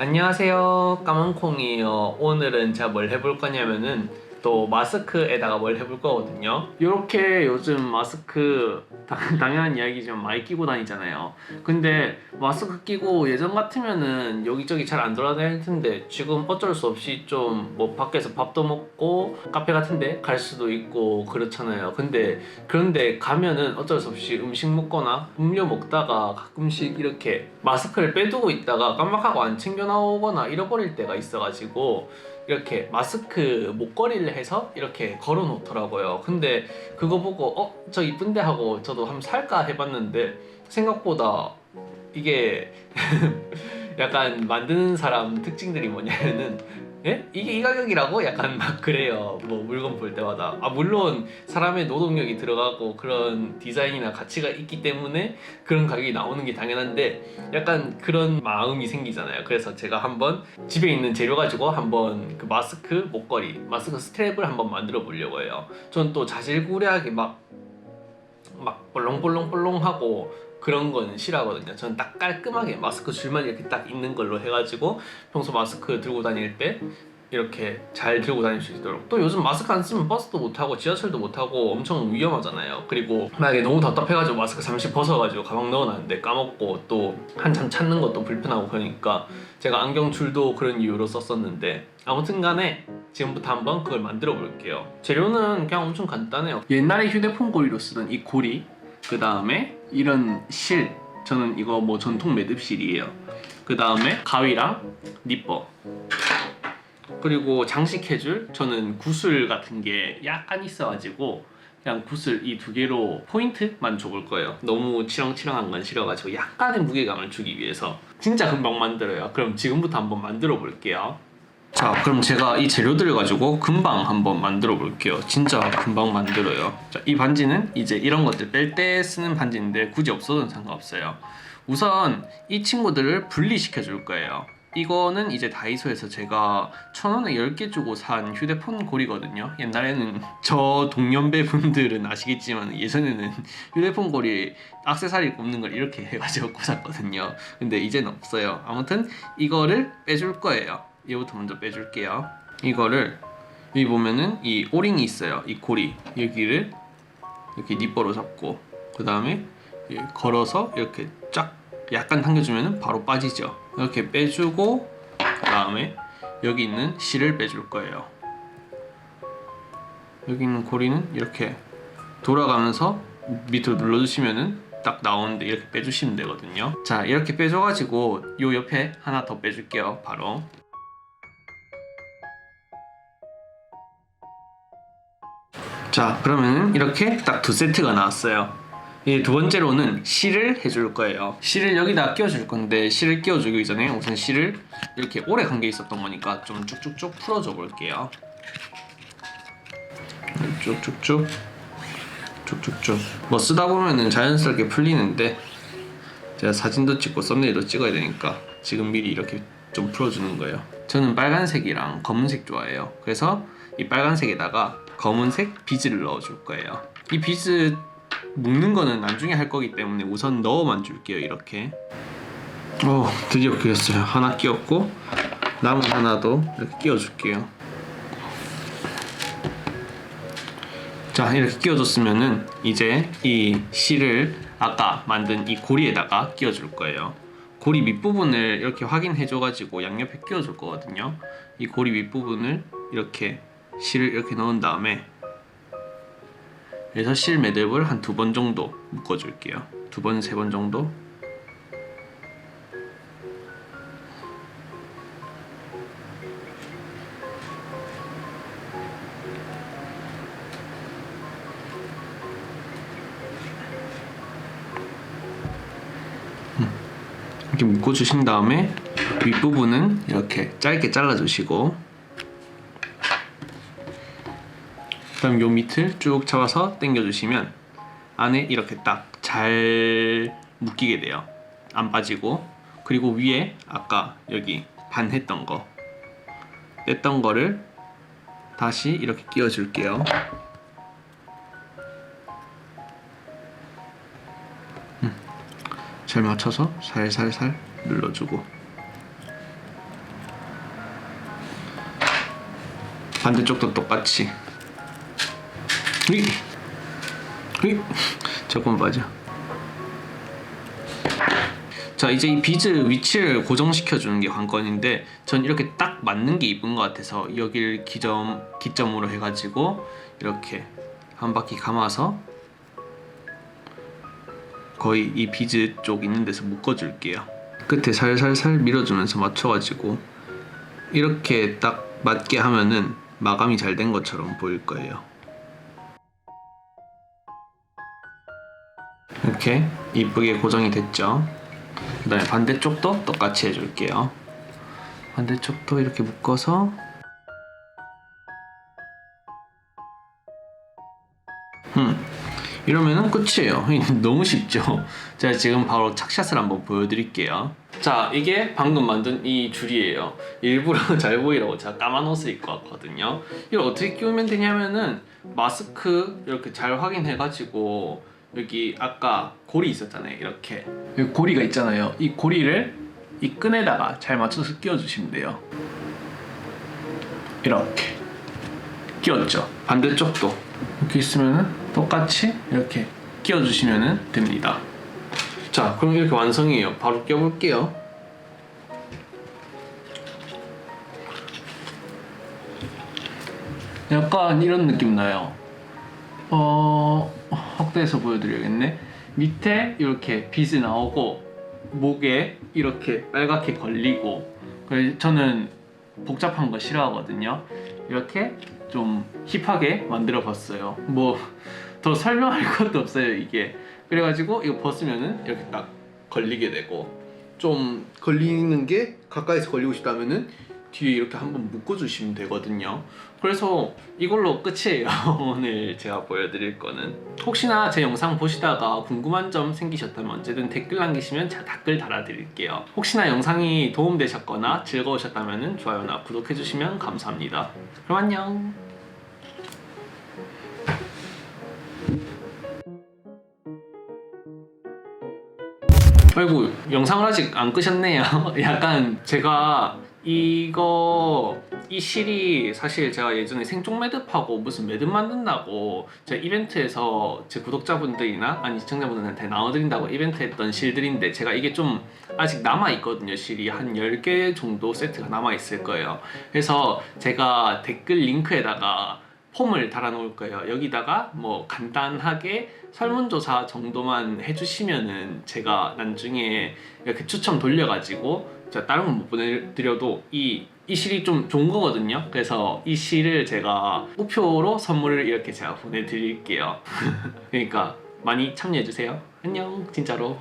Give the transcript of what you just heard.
안녕하세요. 까만콩이에요. 오늘은 제가 뭘 해볼 거냐면은 또 마스크에다가 뭘 해볼 거거든요. 이렇게 요즘 마스크 당연한 이야기지만 많이 끼고 다니잖아요. 근데 마스크 끼고 예전 같으면은 여기저기 잘 안 돌아다닐 텐데 지금 어쩔 수 없이 좀 뭐 밖에서 밥도 먹고 카페 같은데 갈 수도 있고 그렇잖아요. 근데 그런데 가면은 어쩔 수 없이 음식 먹거나 음료 먹다가 가끔씩 이렇게 마스크를 빼두고 있다가 깜빡하고 안 챙겨 나오거나 잃어버릴 때가 있어가지고 이렇게 마스크 목걸이를 해서 이렇게 걸어 놓더라고요. 근데 그거 보고 저 이쁜데 하고 저도 한번 살까 해봤는데 생각보다 이게 약간 만드는 사람 특징들이 뭐냐면은 예? 이게 이 가격이라고? 약간 막 그래요. 뭐 물건 볼 때마다. 물론 사람의 노동력이 들어가고 그런 디자인이나 가치가 있기 때문에 그런 가격이 나오는 게 당연한데 약간 그런 마음이 생기잖아요. 그래서 제가 한번 집에 있는 재료 가지고 한번 그 마스크 목걸이, 마스크 스트랩을 한번 만들어 보려고 해요. 전 또 자질구레하게 막 볼렁볼렁볼렁하고 그런 건 싫어하거든요. 저는 딱 깔끔하게 마스크 줄만 이렇게 딱 있는 걸로 해가지고 평소 마스크 들고 다닐 때 이렇게 잘 들고 다닐 수 있도록. 또 요즘 마스크 안 쓰면 버스도 못 타고 지하철도 못 타고 엄청 위험하잖아요. 그리고 만약에 너무 답답해가지고 마스크 잠시 벗어가지고 가방 넣어놨는데 까먹고 또 한참 찾는 것도 불편하고 그러니까 제가 안경줄도 그런 이유로 썼었는데 아무튼 간에 지금부터 한번 그걸 만들어 볼게요. 재료는 그냥 엄청 간단해요. 옛날에 휴대폰 고리로 쓰던 이 고리, 그 다음에 이런 실, 저는 이거 뭐 전통 매듭실이에요. 그 다음에 가위랑 니퍼, 그리고 장식해줄 저는 구슬 같은 게 약간 있어가지고 그냥 구슬 이 두 개로 포인트만 줘볼 거예요. 너무 치렁치렁한 건 싫어가지고 약간의 무게감을 주기 위해서. 진짜 금방 만들어요. 그럼 지금부터 한번 만들어 볼게요. 자, 그럼 제가 이 재료들을 가지고 금방 한번 만들어 볼게요. 진짜 금방 만들어요. 자, 이 반지는 이제 이런 것들 뺄 때 쓰는 반지인데 굳이 없어도 상관없어요. 우선 이 친구들을 분리시켜 줄 거예요. 이거는 이제 다이소에서 제가 1,000원에 10개 주고 산 휴대폰 고리거든요. 옛날에는 저 동년배 분들은 아시겠지만 예전에는 휴대폰 고리 액세서리 꼽는 걸 이렇게 해가지고 꽂았거든요. 근데 이제는 없어요. 아무튼 이거를 빼줄 거예요. 얘부터 먼저 빼줄게요. 이거를 여기 보면은 이 오링이 있어요. 이 고리 여기를 이렇게 니퍼로 잡고 그 다음에 걸어서 이렇게 쫙 약간 당겨주면은 바로 빠지죠. 이렇게 빼주고 그 다음에 여기 있는 실을 빼줄 거예요. 여기 있는 고리는 이렇게 돌아가면서 밑으로 눌러주시면은 딱 나오는데 이렇게 빼주시면 되거든요. 자, 이렇게 빼줘가지고 요 옆에 하나 더 빼줄게요. 바로. 자, 그러면 이렇게 딱 두 세트가 나왔어요. 이 두 번째로는 실을 해줄 거예요. 실을 여기다 끼워줄 건데 실을 끼워주기 전에 우선 실을 이렇게 오래 감겨 있었던 거니까 좀 쭉쭉쭉 풀어줘 볼게요. 쭉쭉쭉 쭉쭉쭉. 뭐 쓰다 보면은 자연스럽게 풀리는데 제가 사진도 찍고 썸네일도 찍어야 되니까 지금 미리 이렇게 좀 풀어주는 거예요. 저는 빨간색이랑 검은색 좋아해요. 그래서 이 빨간색에다가 검은색 비즈를 넣어줄 거예요. 이 비즈 묶는 거는 나중에 할 거기 때문에 우선 넣어만 줄게요. 이렇게. 드디어 끼웠어요. 하나 끼웠고 남은 하나도 이렇게 끼워줄게요. 자, 이렇게 끼워줬으면은 이제 이 실을 아까 만든 이 고리에다가 끼워줄 거예요. 고리 밑부분을 이렇게 확인해줘가지고 양옆에 끼워줄 거거든요. 이 고리 밑부분을 이렇게 실을 이렇게 넣은 다음에 그래서 실 매듭을 한 2번 정도 묶어줄게요. 2번, 3번 정도. 이렇게 묶어주신 다음에 윗부분은 이렇게 짧게 잘라주시고 그다음 요 밑을 쭉 잡아서 당겨주시면 안에 이렇게 딱 잘 묶이게 돼요. 안 빠지고. 그리고 위에 아까 여기 반 했던 거 뺐던 거를 다시 이렇게 끼워줄게요. 잘 맞춰서 살살살 눌러주고 반대쪽도 똑같이. 조금 빠져. 자, 이제 이 비즈 위치를 고정시켜 주는 게 관건인데, 전 이렇게 딱 맞는 게 이쁜 것 같아서 여기를 기점으로 해가지고 이렇게 한 바퀴 감아서 거의 이 비즈 쪽 있는 데서 묶어줄게요. 끝에 살살살 밀어주면서 맞춰가지고 이렇게 딱 맞게 하면은 마감이 잘 된 것처럼 보일 거예요. 이렇게 이쁘게 고정이 됐죠. 그 다음에 반대쪽도 똑같이 해줄게요. 반대쪽도 이렇게 묶어서 이러면은 끝이에요. 너무 쉽죠? 제가 지금 바로 착샷을 한번 보여드릴게요. 자, 이게 방금 만든 이 줄이에요. 일부러 잘 보이라고 제가 까만 옷을 입고 왔거든요. 이걸 어떻게 끼우면 되냐면은 마스크 이렇게 잘 확인해가지고 여기 아까 고리 있었잖아요. 이렇게 여기 고리가 있잖아요. 이 고리를 이 끈에다가 잘 맞춰서 끼워주시면 돼요. 이렇게 끼웠죠. 반대쪽도 이렇게 있으면은 똑같이 이렇게 끼워주시면 됩니다. 자, 그럼 이렇게 완성이에요. 바로 껴볼게요. 약간 이런 느낌 나요. 확대해서 보여드려야겠네. 밑에 이렇게 빛이 나오고 목에 이렇게 빨갛게 걸리고, 그래서 저는 복잡한 거 싫어하거든요. 이렇게 좀 힙하게 만들어 봤어요. 뭐 더 설명할 것도 없어요 이게. 그래가지고 이거 벗으면은 이렇게 딱 걸리게 되고, 좀 걸리는 게 가까이서 걸리고 싶다면은 뒤에 이렇게 한번 묶어주시면 되거든요. 그래서 이걸로 끝이에요. 오늘 제가 보여드릴 거는. 혹시나 제 영상 보시다가 궁금한 점 생기셨다면 언제든 댓글 남기시면 제가 댓글 달아드릴게요. 혹시나 영상이 도움되셨거나 즐거우셨다면 좋아요나 구독해주시면 감사합니다. 그럼 안녕. 아이고, 영상을 아직 안 끄셨네요. 약간 제가 이 실이 사실 제가 예전에 생쪽 매듭하고 무슨 매듭 만든다고 제가 이벤트에서 제 구독자분들이나 아니 시청자분들한테 나눠드린다고 이벤트 했던 실들인데, 제가 이게 좀 아직 남아있거든요. 실이 한 10개 정도 세트가 남아있을 거예요. 그래서 제가 댓글 링크에다가 폼을 달아 놓을 거예요. 여기다가 뭐 간단하게 설문조사 정도만 해주시면은 제가 나중에 이렇게 추첨 돌려가지고, 제가 다른 건 못 보내드려도 이 실이 좀 좋은 거거든요. 그래서 이 실을 제가 우표로 선물을 이렇게 제가 보내드릴게요. 그러니까 많이 참여해주세요. 안녕, 진짜로.